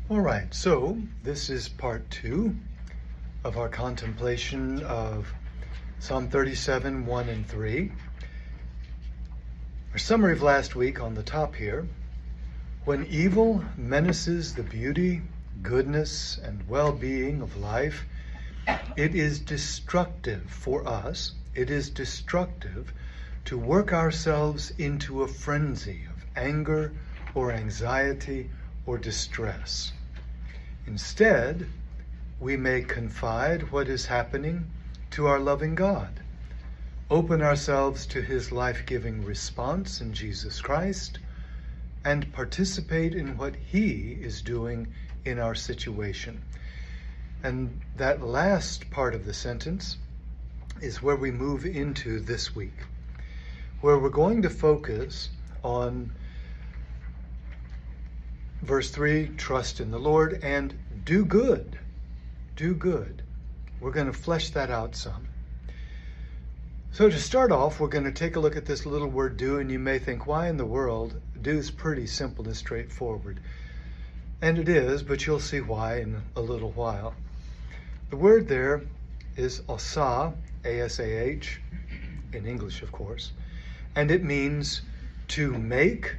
All right, so this is part 2 of our contemplation of Psalm 37, 1 and 3. Our summary of last week on the top here: when evil menaces the beauty, goodness, and well-being of life, it is destructive for us. It is destructive to work ourselves into a frenzy of anger or anxiety or distress. Instead, we may confide what is happening to our loving God, open ourselves to his life-giving response in Jesus Christ, and participate in what he is doing in our situation. And that last part of the sentence is where we move into this week, where we're going to focus on verse 3, trust in the Lord, and do good. Do good. We're going to flesh that out some. So to start off, we're going to take a look at this little word do, and you may think, why in the world? Do is pretty simple and straightforward. And it is, but you'll see why in a little while. The word there is asah, A-S-A-H, in English, of course, and it means to make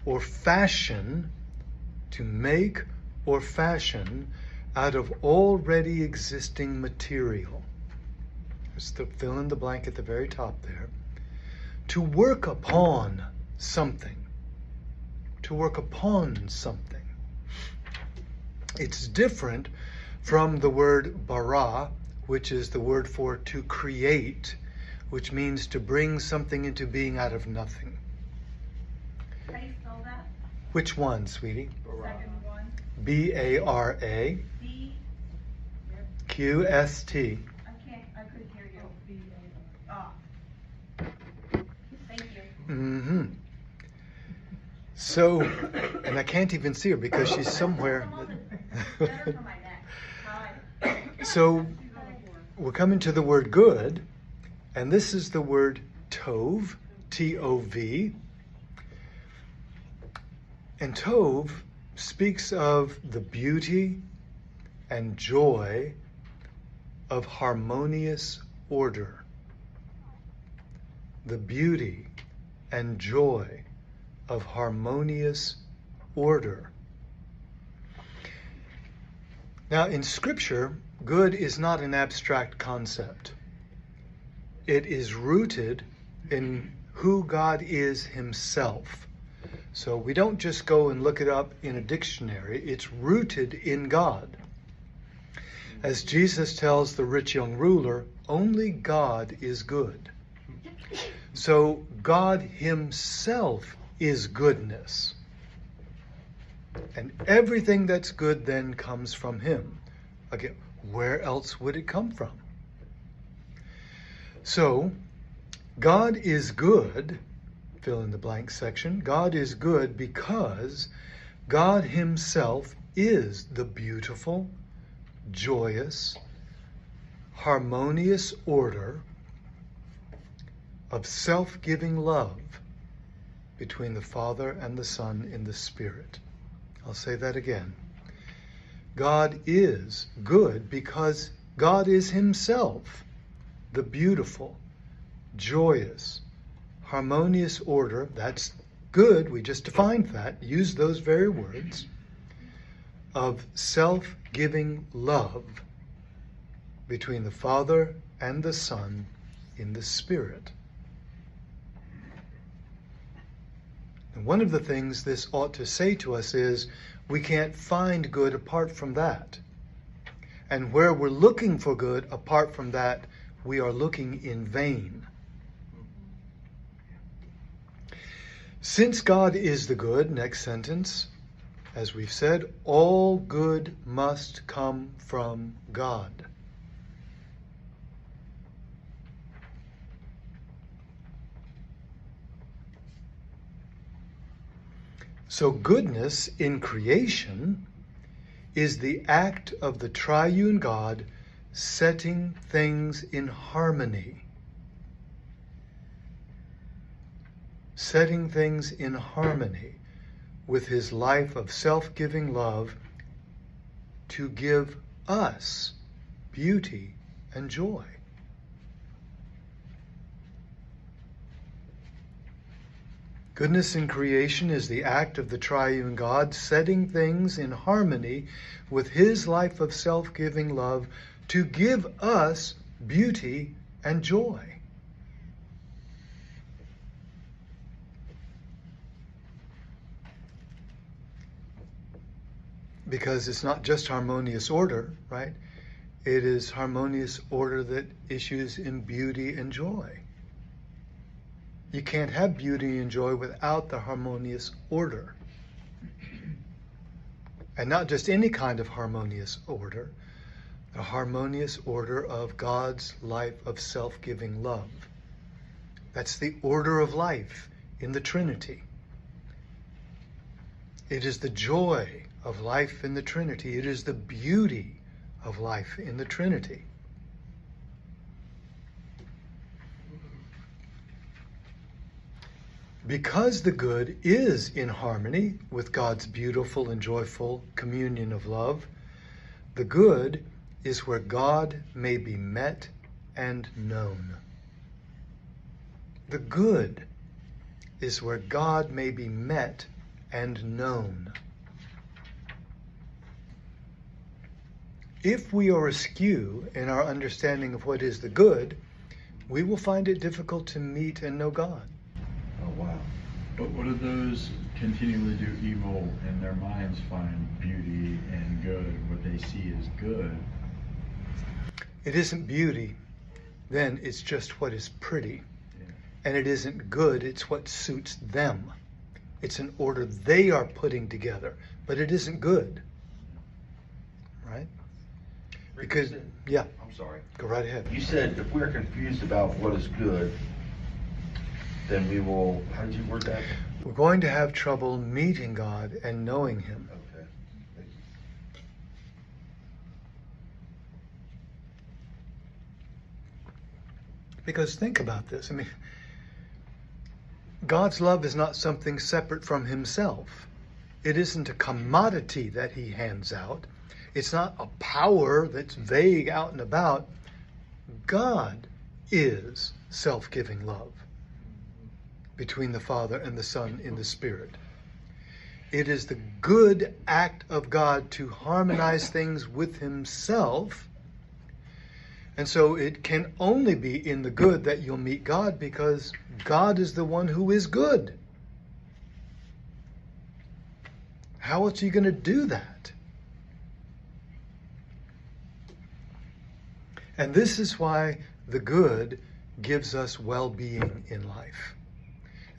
or fashion, out of already existing material. There's the fill in the blank at the very top there. To work upon something. To work upon something. It's different from the word bara, which is the word for to create, which means to bring something into being out of nothing. How do you spell that? Which one, sweetie? Second one. B-A-R-A. B. Q-S-T. I couldn't hear you. B-A-R. Ah. Thank you. Mm-hmm. So, and I can't even see her because she's somewhere. Better for my neck. Hi. So, we're coming to the word good, and this is the word tov, T-O-V. And tov speaks of the beauty and joy of harmonious order. The beauty and joy of harmonious order. Now, in Scripture, good is not an abstract concept. It is rooted in who God is himself. So we don't just go and look it up in a dictionary. It's rooted in God. As Jesus tells the rich young ruler, only God is good. So God himself is goodness. And everything that's good then comes from him. Again, where else would it come from? So, God is good, fill in the blank section. God is good because God himself is the beautiful, joyous, harmonious order of self-giving love between the Father and the Son in the Spirit. I'll say that again. God is good because God is himself the beautiful, joyous, harmonious order. That's good. We just defined that. Use those very words of self-giving love between the Father and the Son in the Spirit. And one of the things this ought to say to us is we can't find good apart from that. And where we're looking for good apart from that, we are looking in vain. Since God is the good, next sentence, as we've said, all good must come from God. So goodness in creation is the act of the triune God setting things in harmony. Setting things in harmony with his life of self-giving love to give us beauty and joy. Goodness in creation is the act of the triune God setting things in harmony with his life of self-giving love to give us beauty and joy. Because it's not just harmonious order, right? It is harmonious order that issues in beauty and joy. You can't have beauty and joy without the harmonious order. And not just any kind of harmonious order, the harmonious order of God's life of self-giving love. That's the order of life in the Trinity. It is the joy of life in the Trinity. It is the beauty of life in the Trinity. Because the good is in harmony with God's beautiful and joyful communion of love, the good is where God may be met and known. The good is where God may be met and known. If we are askew in our understanding of what is the good, we will find it difficult to meet and know God. Oh, wow. But what do those continually do evil and their minds find beauty and good, what they see as good? It isn't beauty, then it's just what is pretty. Yeah. And it isn't good, it's what suits them. It's an order they are putting together, but it isn't good. Right? Because, yeah, I'm sorry. go right ahead. You said if we're confused about what is good, then we will, how did you word that? We're going to have trouble meeting God and knowing him. Okay. Thank you. Because think about this. I mean, God's love is not something separate from himself. It isn't a commodity that he hands out. It's not a power that's vague out and about. God is self-giving love between the Father and the Son in the Spirit. It is the good act of God to harmonize things with himself. And so it can only be in the good that you'll meet God, because God is the one who is good. How else are you going to do that? And this is why the good gives us well-being in life.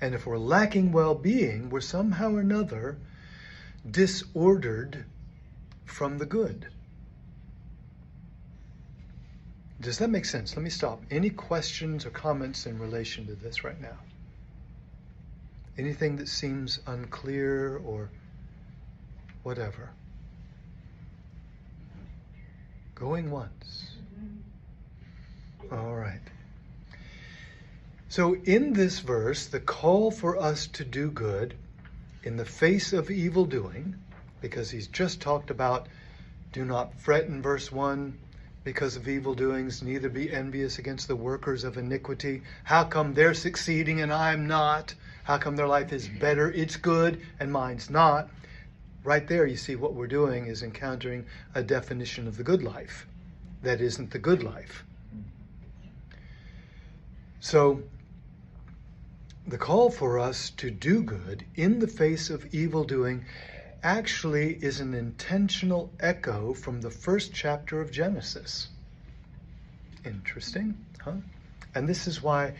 And if we're lacking well-being, we're somehow or another disordered from the good. Does that make sense? Let me stop. Any questions or comments in relation to this right now? Anything that seems unclear or whatever? Going once. All right. So in this verse, the call for us to do good in the face of evil doing, because he's just talked about do not fret in verse 1 because of evil doings, neither be envious against the workers of iniquity. How come they're succeeding and I'm not? How come their life is better? It's good and mine's not. Right there, you see what we're doing is encountering a definition of the good life that isn't the good life. So the call for us to do good in the face of evil doing actually is an intentional echo from the first chapter of Genesis. Interesting, huh? And this is why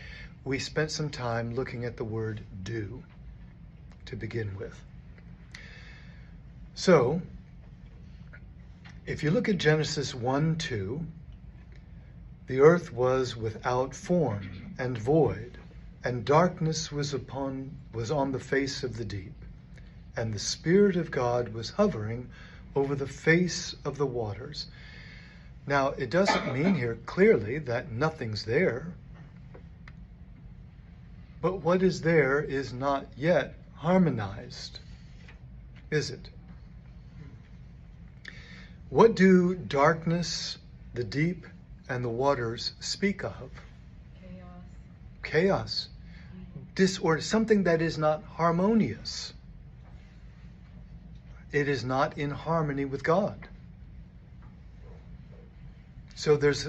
we spent some time looking at the word do to begin with. So, if you look at Genesis 1:2, the earth was without form and void, and darkness was on the face of the deep, and the Spirit of God was hovering over the face of the waters. Now, it doesn't mean here clearly that nothing's there, but what is there is not yet harmonized, is it? What do darkness, the deep, and the waters speak of? Chaos. Chaos, disorder, something that is not harmonious. It is not in harmony with God. So there's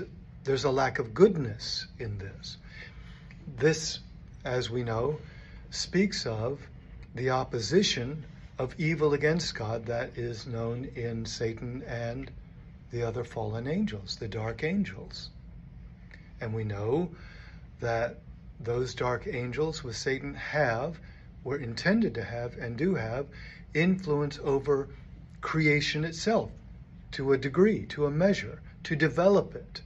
a lack of goodness in this. This, as we know, speaks of the opposition of evil against God that is known in Satan and the other fallen angels, the dark angels. And we know that those dark angels with Satan were intended to have, and do have, influence over creation itself to a degree, to a measure, to develop it.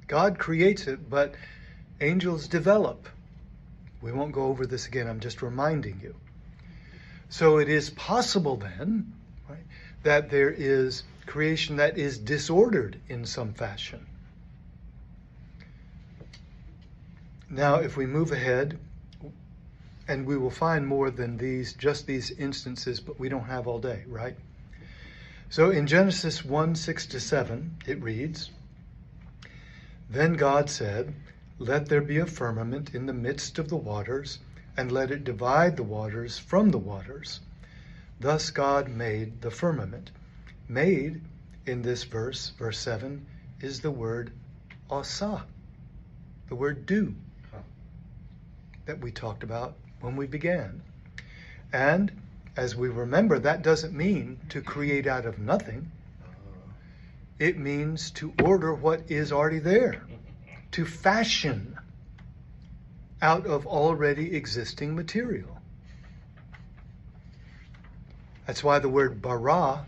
God creates it, but angels develop. We won't go over this again, I'm just reminding you. So it is possible then, right, that there is creation that is disordered in some fashion. Now, if we move ahead, and we will find more than just these instances, but we don't have all day, right? So in Genesis 1:6-7, it reads, "Then God said, 'Let there be a firmament in the midst of the waters, and let it divide the waters from the waters.' Thus God made the firmament." Made, in this verse 7, is the word asa, the word do, that we talked about when we began. And as we remember, that doesn't mean to create out of nothing. It means to order what is already there, to fashion out of already existing material. That's why the word bara,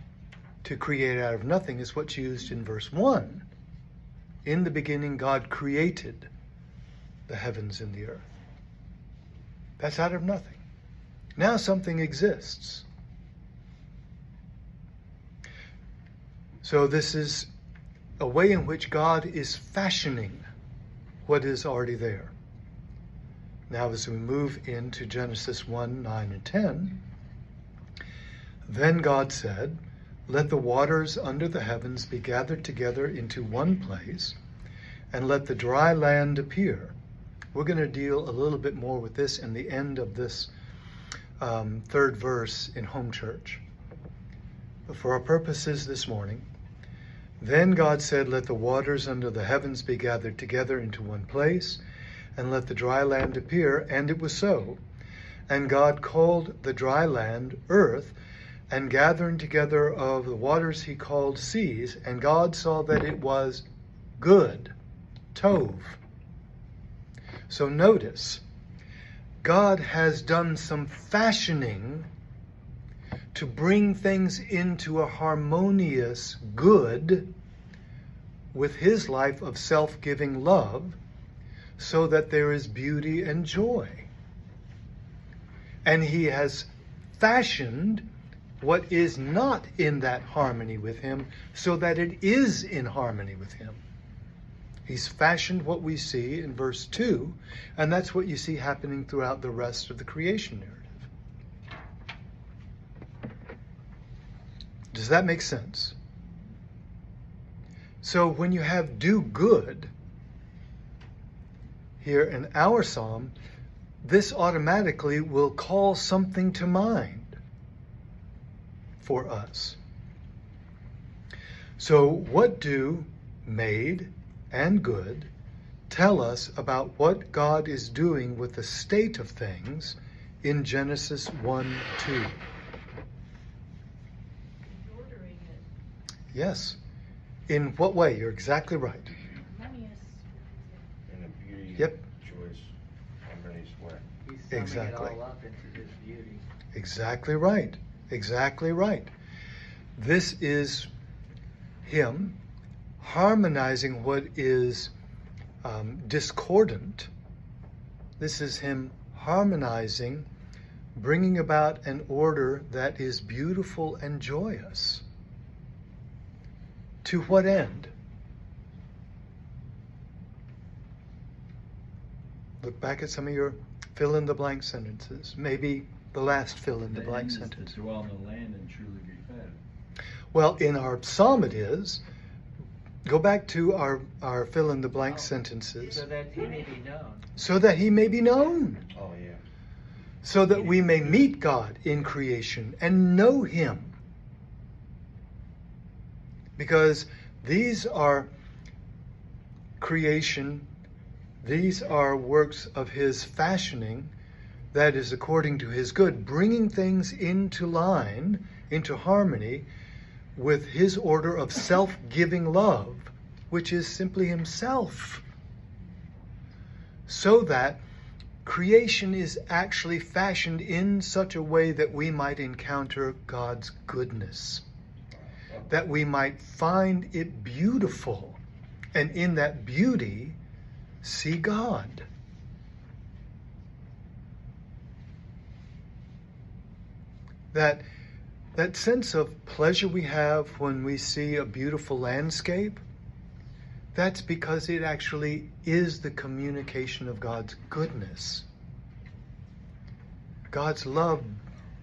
to create out of nothing, is what's used in verse 1. In the beginning, God created the heavens and the earth. That's out of nothing. Now something exists. So this is a way in which God is fashioning what is already there. Now as we move into Genesis 1:9-10, "Then God said, 'Let the waters under the heavens be gathered together into one place, and let the dry land appear.'" We're going to deal a little bit more with this in the end of this third verse in home church. But for our purposes this morning, "Then God said, 'Let the waters under the heavens be gathered together into one place, and let the dry land appear.' And it was so. And God called the dry land earth, and gathering together of the waters he called seas. And God saw that it was good." Tov. So notice, God has done some fashioning to bring things into a harmonious good with his life of self-giving love, so that there is beauty and joy. And he has fashioned what is not in that harmony with him, so that it is in harmony with him. He's fashioned what we see in verse 2, and that's what you see happening throughout the rest of the creation narrative. Does that make sense? So when you have "do good" here in our psalm, this automatically will call something to mind for us. So what do "made" and "good" tell us about what God is doing with the state of things in Genesis 1:2? Ordering it. Yes. In what way? You're exactly right. Harmonious. In a beauty, Yep. choice, harmonious way. He's summing Exactly. it all up into his beauty. Exactly right. Exactly right. This is him harmonizing what is discordant. This is him harmonizing, bringing about an order that is beautiful and joyous. To what end? Look back at some of your fill-in-the-blank sentences. Maybe the last fill-in-the-blank The end is sentence. to dwell in the land and truly be fed. Well, in our psalm it is. Go back to our fill-in-the-blank sentences. So that he may be known. So that he may be known. Oh, yeah. So that we may meet God in creation and know him. Because these are creation, these are works of his fashioning, that is according to his good, bringing things into line, into harmony with his order of self-giving love, which is simply himself. So that creation is actually fashioned in such a way that we might encounter God's goodness, that we might find it beautiful, and in that beauty, see God. That sense of pleasure we have when we see a beautiful landscape, that's because it actually is the communication of God's goodness. God's love,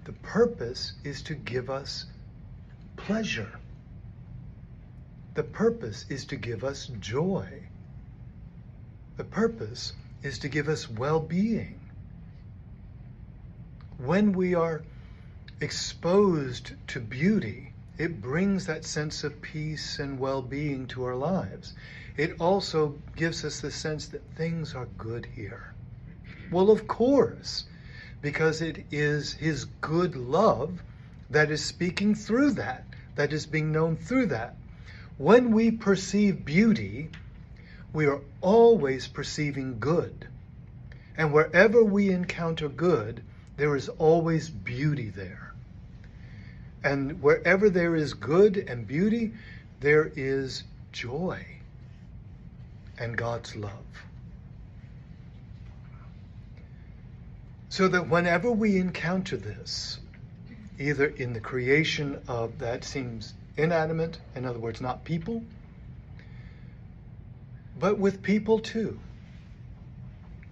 the purpose is to give us pleasure. The purpose is to give us joy. The purpose is to give us well-being. When we are exposed to beauty, it brings that sense of peace and well-being to our lives. It also gives us the sense that things are good here. Well, of course, because it is his good love that is speaking through that is being known through that. When we perceive beauty, we are always perceiving good. And wherever we encounter good, there is always beauty there. And wherever there is good and beauty, there is joy and God's love. So that whenever we encounter this, either in the creation of that seems inanimate, in other words, not people, but with people too,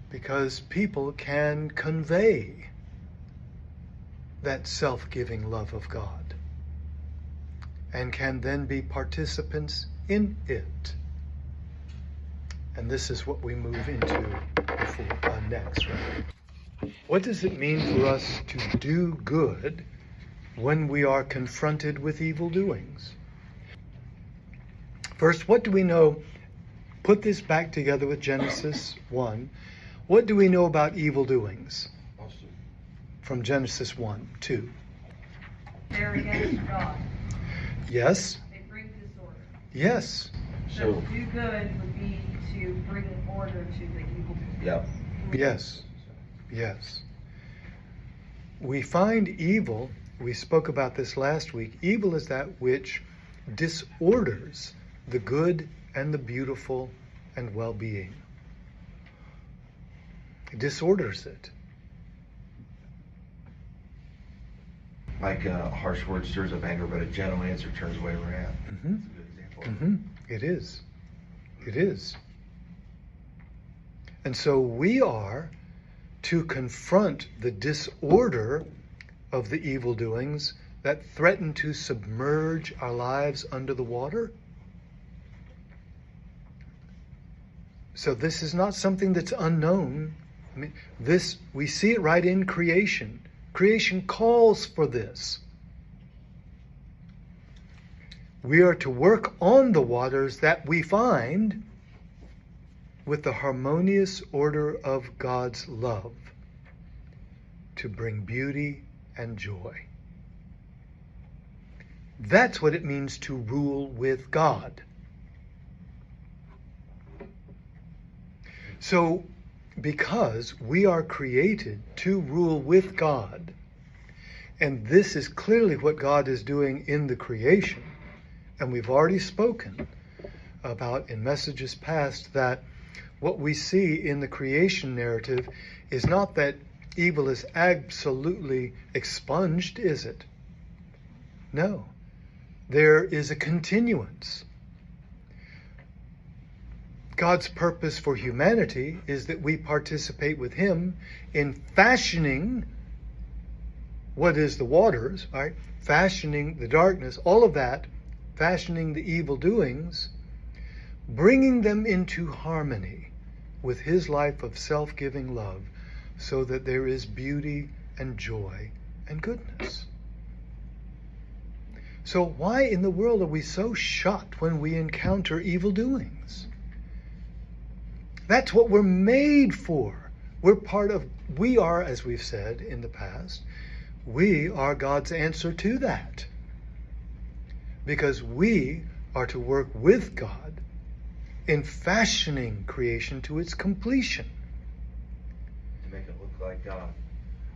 because people can convey that self-giving love of God and can then be participants in it. And this is what we move into next. Right? What does it mean for us to do good when we are confronted with evil doings? First, what do we know? Put this back together with Genesis 1. What do we know about evil doings? From Genesis 1, 2. They're against God. Yes. They bring disorder. Yes. So to do good would be to bring order to the evil. Yep. Yes. Yes. We find evil, we spoke about this last week, evil is that which disorders the good and the beautiful and well-being. It disorders it. Like a harsh word stirs up anger, but a gentle answer turns away wrath. Mm-hmm. That's a good example. Mm-hmm. It is. It is. And so we are to confront the disorder of the evil doings that threaten to submerge our lives under the water. So this is not something that's unknown. I mean, this, we see it right in creation. Creation calls for this. We are to work on the waters that we find with the harmonious order of God's love to bring beauty and joy. That's what it means to rule with God. So, because we are created to rule with God, and this is clearly what God is doing in the creation, and we've already spoken about in messages past that what we see in the creation narrative is not that evil is absolutely expunged, is it? No. There is a continuance. God's purpose for humanity is that we participate with him in fashioning what is the waters, right? Fashioning the darkness, all of that, fashioning the evil doings, bringing them into harmony with his life of self-giving love, so that there is beauty and joy and goodness. So why in the world are we so shocked when we encounter evil doings? That's what we're made for. We are, as we've said in the past, we are God's answer to that. Because we are to work with God in fashioning creation to its completion. To make it look like God.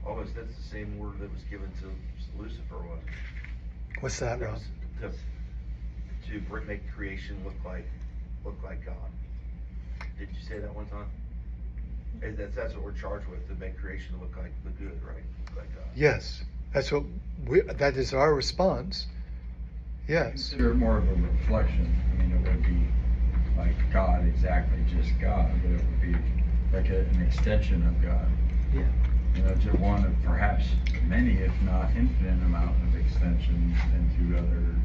Almost that's the same word that was given to Lucifer, was it? What's that, Rob? To make creation look like God. Did you say that one time? That's what we're charged with, to make creation look like the good, right? Look like God. Yes, that is our response. Yes. Consider it more of a reflection. I mean, it would be like God, exactly just God, but it would be like an extension of God. Yeah. You know, just one of perhaps many, if not infinite amount of extensions into other,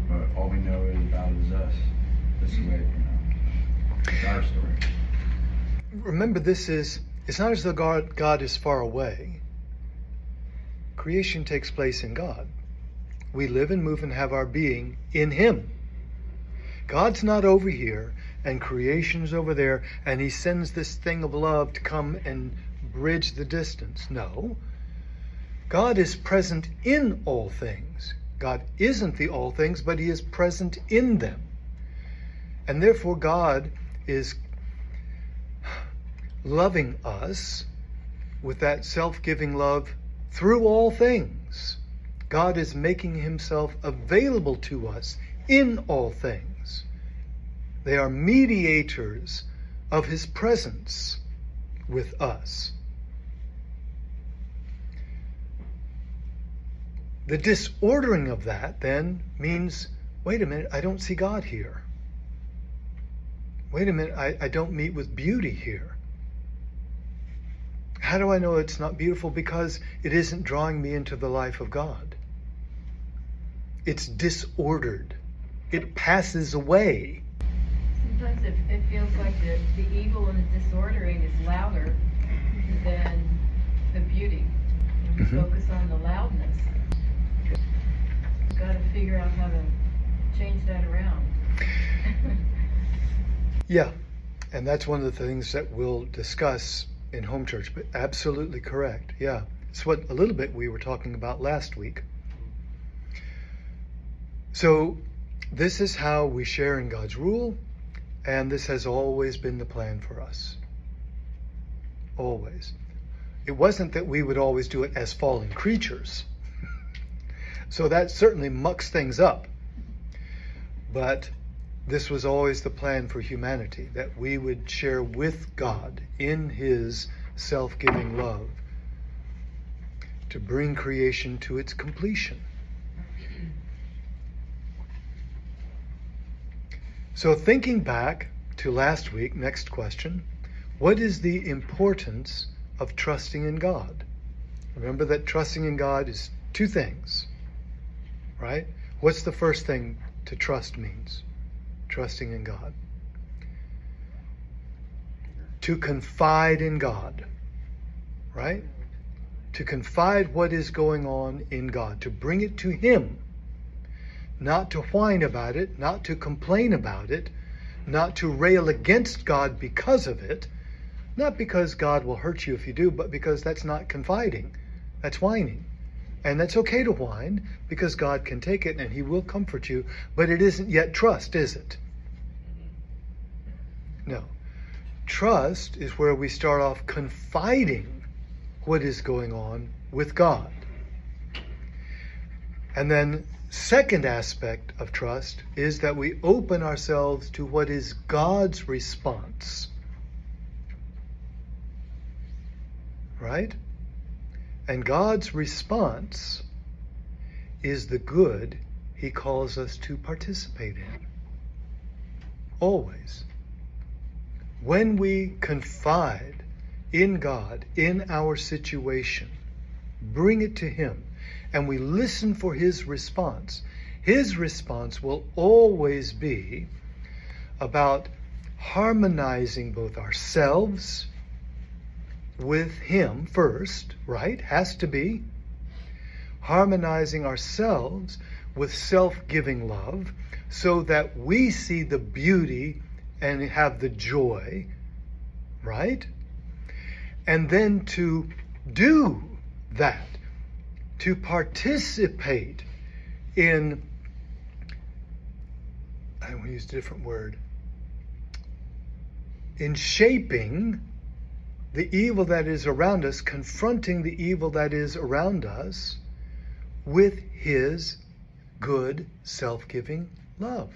but all we know is about is us. This way, it's our story. Remember, it's not as though God is far away. Creation takes place in God. We live and move and have our being in him. God's not over here and creation's over there and he sends this thing of love to come and bridge the distance. No. God is present in all things. God isn't the all things, but he is present in them. And therefore God is loving us with that self-giving love through all things. God is making himself available to us in all things. They are mediators of his presence with us. The disordering of that then means, wait a minute, I don't see God here. Wait a minute, I don't meet with beauty here. How do I know it's not beautiful? Because it isn't drawing me into the life of God. It's disordered. It passes away. Sometimes it feels like the evil and the disordering is louder than the beauty. And we focus on the loudness. We've got to figure out how to change that around. Yeah, and that's one of the things that we'll discuss in home church, but absolutely correct. Yeah, it's what a little bit we were talking about last week. So this is how we share in God's rule, and this has always been the plan for us. Always. It wasn't that we would always do it as fallen creatures. So that certainly mucks things up. But this was always the plan for humanity, that we would share with God in his self-giving love to bring creation to its completion. So thinking back to last week, next question, what is the importance of trusting in God? Remember that trusting in God is two things, right? What's the first thing to trust means? Trusting in God. To confide in God, right? To confide what is going on in God, to bring it to him, not to whine about it, not to complain about it, not to rail against God because of it, not because God will hurt you if you do, but because that's not confiding, that's whining. And that's okay to whine, because God can take it and he will comfort you, but it isn't yet trust, is it? No. Trust is where we start off confiding what is going on with God. And then second aspect of trust is that we open ourselves to what is God's response. Right? And God's response is the good he calls us to participate in. Always. When we confide in God, in our situation, bring it to him, and we listen for his response, his response will always be about harmonizing both ourselves with him first, right? Has to be. Harmonizing ourselves with self-giving love so that we see the beauty and have the joy, right? And then to do that, to participate in, I want to use a different word, in shaping the evil that is around us, confronting the evil that is around us with his good, self-giving love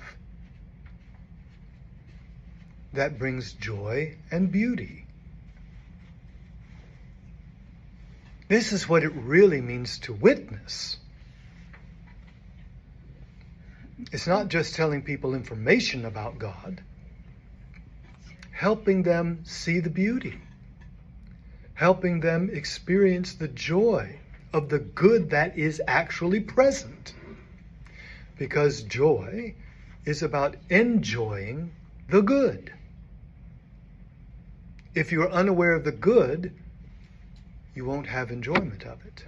that brings joy and beauty. This is what it really means to witness. It's not just telling people information about God, helping them see the beauty, helping them experience the joy of the good that is actually present. Because joy is about enjoying the good. If you're unaware of the good, you won't have enjoyment of it.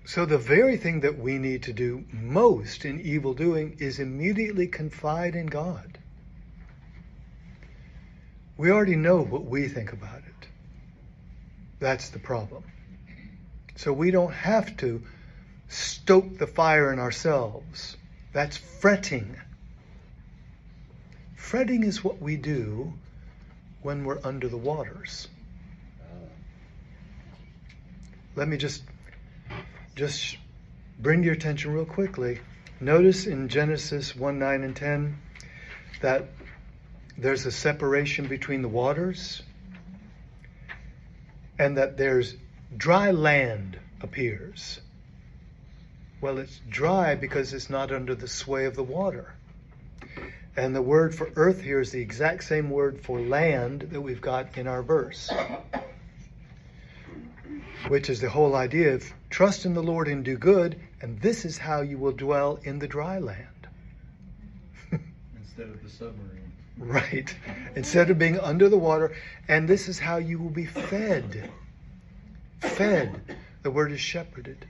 So the very thing that we need to do most in evil doing is immediately confide in God. We already know what we think about it. That's the problem. So we don't have to stoke the fire in ourselves. That's fretting. Fretting is what we do when we're under the waters. Let me just bring your attention real quickly. Notice in Genesis 1, 9, and 10 that there's a separation between the waters and that there's dry land appears. Well, it's dry because it's not under the sway of the water. And the word for earth here is the exact same word for land that we've got in our verse, which is the whole idea of trust in the Lord and do good, and this is how you will dwell in the dry land. Instead of the submarine. Right. Instead of being under the water, and this is how you will be fed. Fed. The word is shepherded.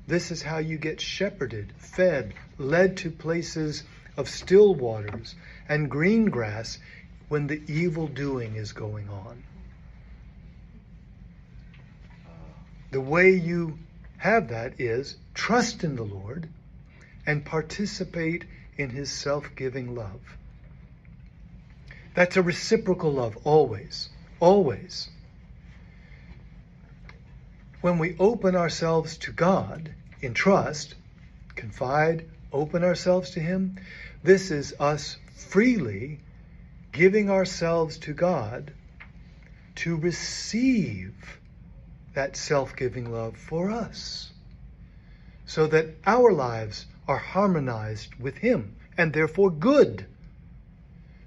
This is how you get shepherded, fed, led to places of still waters and green grass when the evil doing is going on. The way you have that is trust in the Lord and participate in his self-giving love. That's a reciprocal love, always, always. When we open ourselves to God in trust, confide, open ourselves to him, this is us freely giving ourselves to God to receive that self-giving love for us, so that our lives are harmonized with him and therefore good,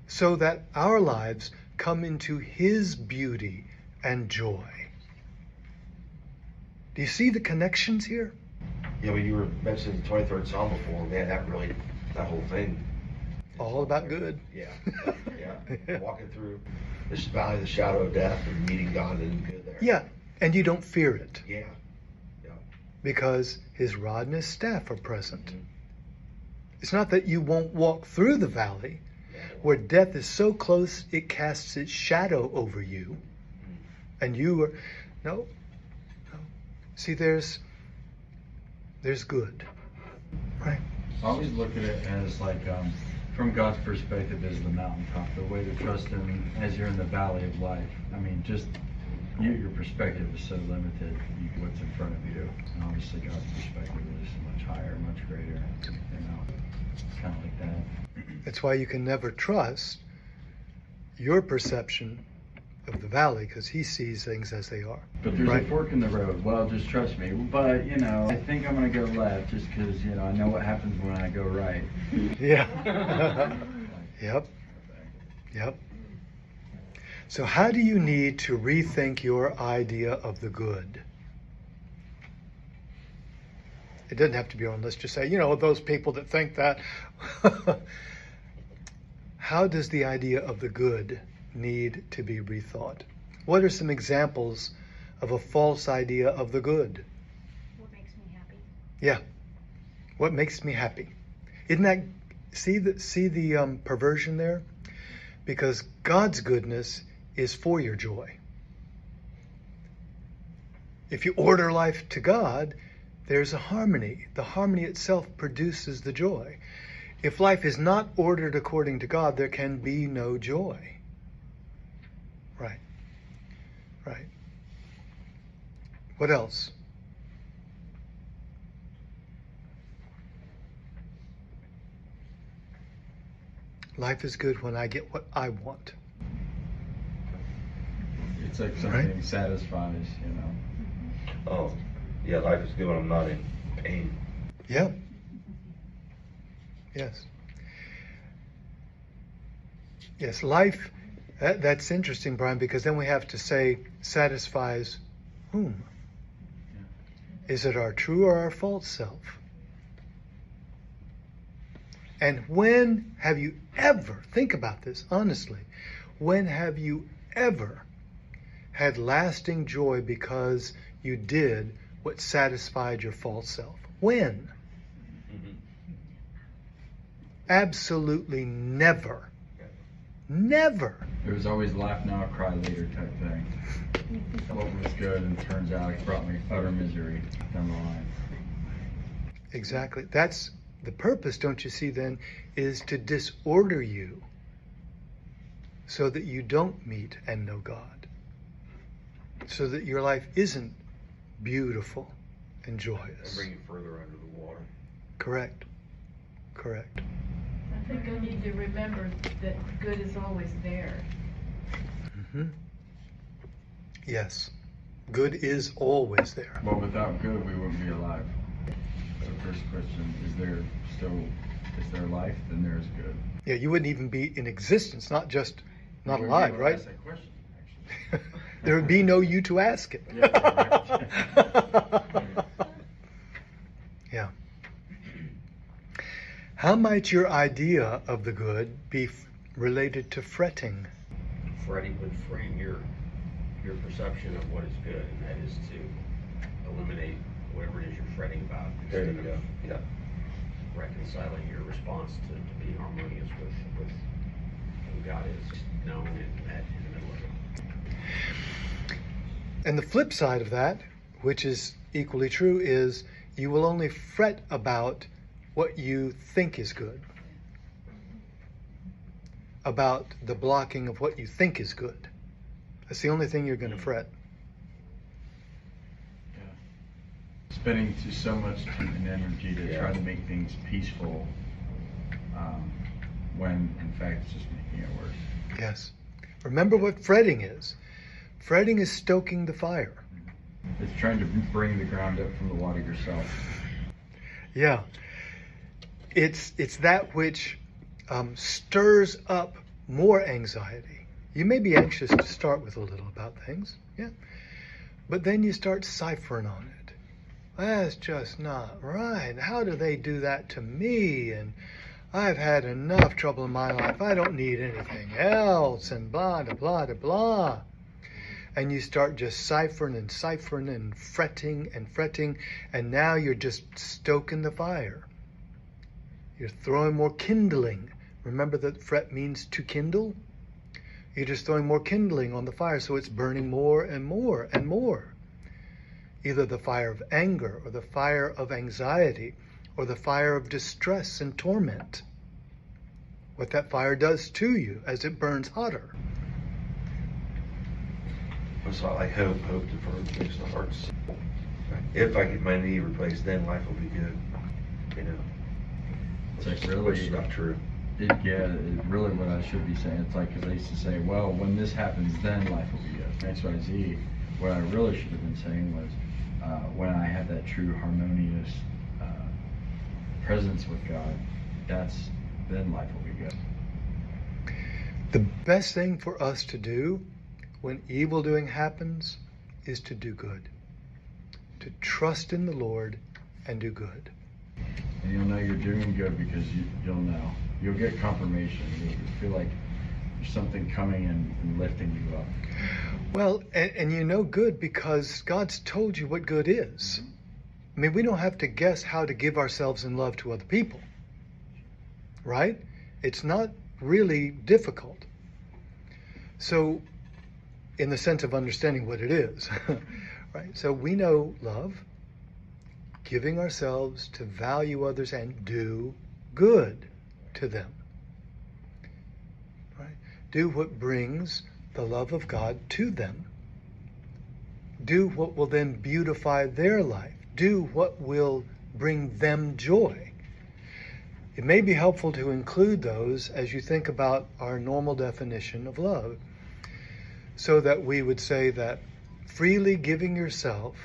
so that our lives come into his beauty and joy. Do you see the connections here? Yeah, when you were mentioning the 23rd Psalm before, man, that whole thing. All about good. Yeah, yeah. Walking through this valley of the shadow of death and meeting God and good there. Yeah, and you don't fear it. Yeah, yeah. Because his rod and his staff are present. Mm-hmm. It's not that you won't walk through the valley where death is so close it casts its shadow over you. And you are, no. See, there's good, right? I always look at it as like, from God's perspective, as the mountaintop, the way to trust him as you're in the valley of life. I mean, just your perspective is so limited, what's in front of you. And obviously God's perspective is much higher, much greater. It's kind of like that. That's why you can never trust your perception of the valley, because he sees things as they are. But there's right? a fork in the road. Well, just trust me. But, I think I'm going to go left just because, I know what happens when I go right. Yeah. Yep. So how do you need to rethink your idea of the good? It doesn't have to be on, let's just say, those people that think that. How does the idea of the good need to be rethought? What are some examples of a false idea of the good? What makes me happy? Yeah. What makes me happy? Isn't that, see the perversion there? Because God's goodness is for your joy. If you order life to God, there's a harmony. The harmony itself produces the joy. If life is not ordered according to God, there can be no joy. Right. Right. What else? Life is good when I get what I want. It's like something satisfies, Oh, yeah, life is good when I'm not in pain. Yeah. Yes. Yes, life, that's interesting, Brian, because then we have to say, satisfies whom? Is it our true or our false self? And when have you ever, think about this honestly, when have you ever had lasting joy because you did what satisfied your false self? When? Absolutely never. Never. It was always laugh now, cry later type thing. What was good and turns out it brought me utter misery down the line. Exactly. That's the purpose, don't you see then, is to disorder you so that you don't meet and know God. So that your life isn't beautiful and joyous. And bring you further under the water. Correct. Correct. I think I need to remember that good is always there. Mm-hmm. Yes. Good is always there. Well, without good, we wouldn't be alive. So first question, is there life? Then there's good. Yeah, you wouldn't even be in existence, not Wouldn't be alive, able to right? ask that question, actually. There would be no you to ask it. Yeah, Yeah. How might your idea of the good be related to fretting? Fretting would frame your perception of what is good, and that is to eliminate whatever it is you're fretting about. There you instead go. of Yeah. reconciling your response to be harmonious with who God is, known and met in the middle of it. And the flip side of that, which is equally true, is you will only fret about what you think is good, about the blocking of what you think is good. That's the only thing you're going to fret. Spending so much time and energy to Yeah. try to make things peaceful, when in fact it's just making it worse. Yes. Remember what fretting is. Fretting is stoking the fire. It's trying to bring the ground up from the water yourself. Yeah. It's that which stirs up more anxiety. You may be anxious to start with a little about things, yeah, but then you start ciphering on it. That's just not right. How do they do that to me? And I've had enough trouble in my life. I don't need anything else, and blah, blah, blah, blah, blah. And you start just ciphering and fretting, and now you're just stoking the fire. You're throwing more kindling. Remember that fret means to kindle? You're just throwing more kindling on the fire, so it's burning more and more and more. Either the fire of anger, or the fire of anxiety, or the fire of distress and torment. What that fire does to you as it burns hotter. It's not like hope deferred makes the heart sick. If I get my knee replaced, then life will be good. It's like Which is really, not true. really what I should be saying. It's like, because I used to say, well, when this happens, then life will be good. XYZ. What I really should have been saying was, when I have that true harmonious presence with God, then life will be good. The best thing for us to do when evildoing happens is to do good, to trust in the Lord and do good. And you'll know you're doing good because you'll know. You'll get confirmation. You'll feel like there's something coming and lifting you up. Well, and you know good because God's told you what good is. I mean, we don't have to guess how to give ourselves in love to other people, right? It's not really difficult. So, in the sense of understanding what it is, right? So we know love, giving ourselves to value others and do good to them, right? Do what brings the love of God to them. Do what will then beautify their life. Do what will bring them joy. It may be helpful to include those as you think about our normal definition of love, so that we would say that freely giving yourself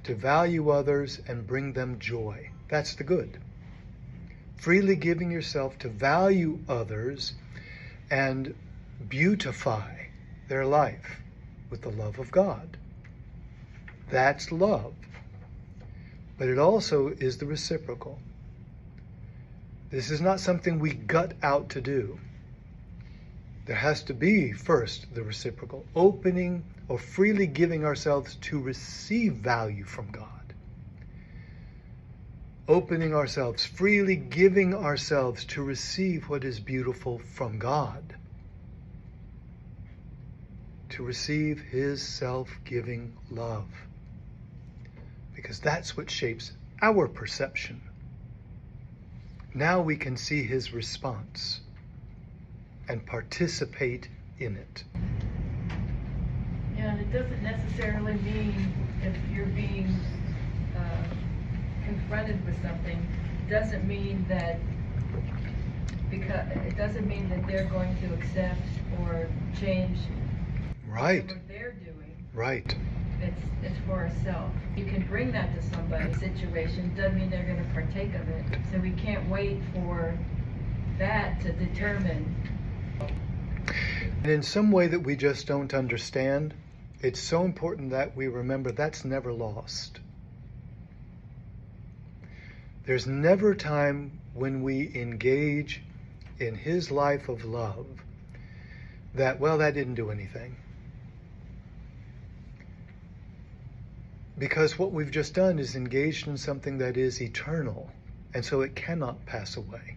to value others and bring them joy. That's the good. Freely giving yourself to value others and beautify their life with the love of God. That's love. But it also is the reciprocal. This is not something we gut out to do. There has to be first the reciprocal, opening or freely giving ourselves to receive value from God. Opening ourselves, freely giving ourselves to receive what is beautiful from God. To receive His self-giving love. Because that's what shapes our perception. Now we can see His response and participate in it. Yeah, and it doesn't necessarily mean if you're being confronted with something, doesn't mean that they're going to accept or change Right. what they're doing. Right. It's for ourselves. You can bring that to somebody's situation, doesn't mean they're going to partake of it. So we can't wait for that to determine. And in some way that we just don't understand, it's so important that we remember that's never lost. There's never a time when we engage in His life of love that, well, that didn't do anything. Because what we've just done is engaged in something that is eternal, and so it cannot pass away.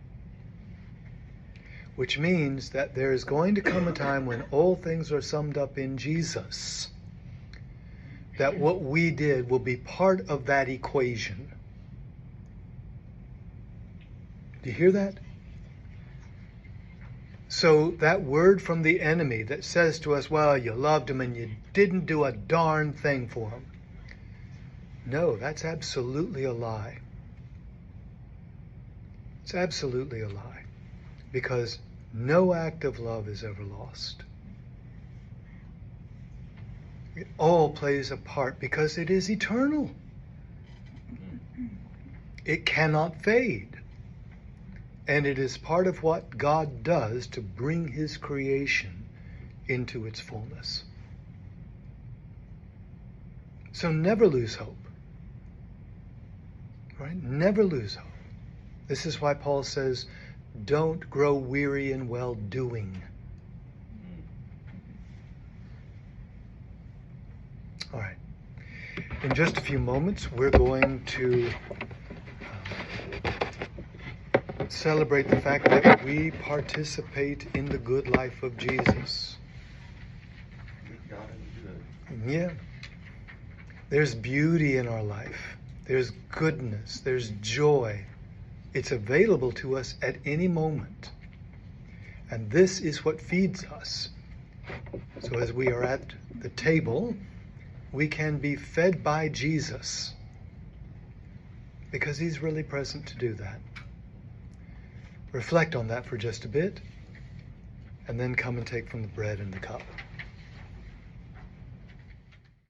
Which means that there is going to come a time when all things are summed up in Jesus. That what we did will be part of that equation. Do you hear that? So that word from the enemy that says to us, well, you loved him and you didn't do a darn thing for him. No, that's absolutely a lie. It's absolutely a lie. Because no act of love is ever lost. It all plays a part because it is eternal. It cannot fade. And it is part of what God does to bring His creation into its fullness. So never lose hope. Right? Never lose hope. This is why Paul says, don't grow weary in well-doing. All right. In just a few moments, we're going to celebrate the fact that we participate in the good life of Jesus. God is good. Yeah. There's beauty in our life. There's goodness. There's joy. It's available to us at any moment. And this is what feeds us. So as we are at the table, we can be fed by Jesus because He's really present to do that. Reflect on that for just a bit, and then come and take from the bread and the cup.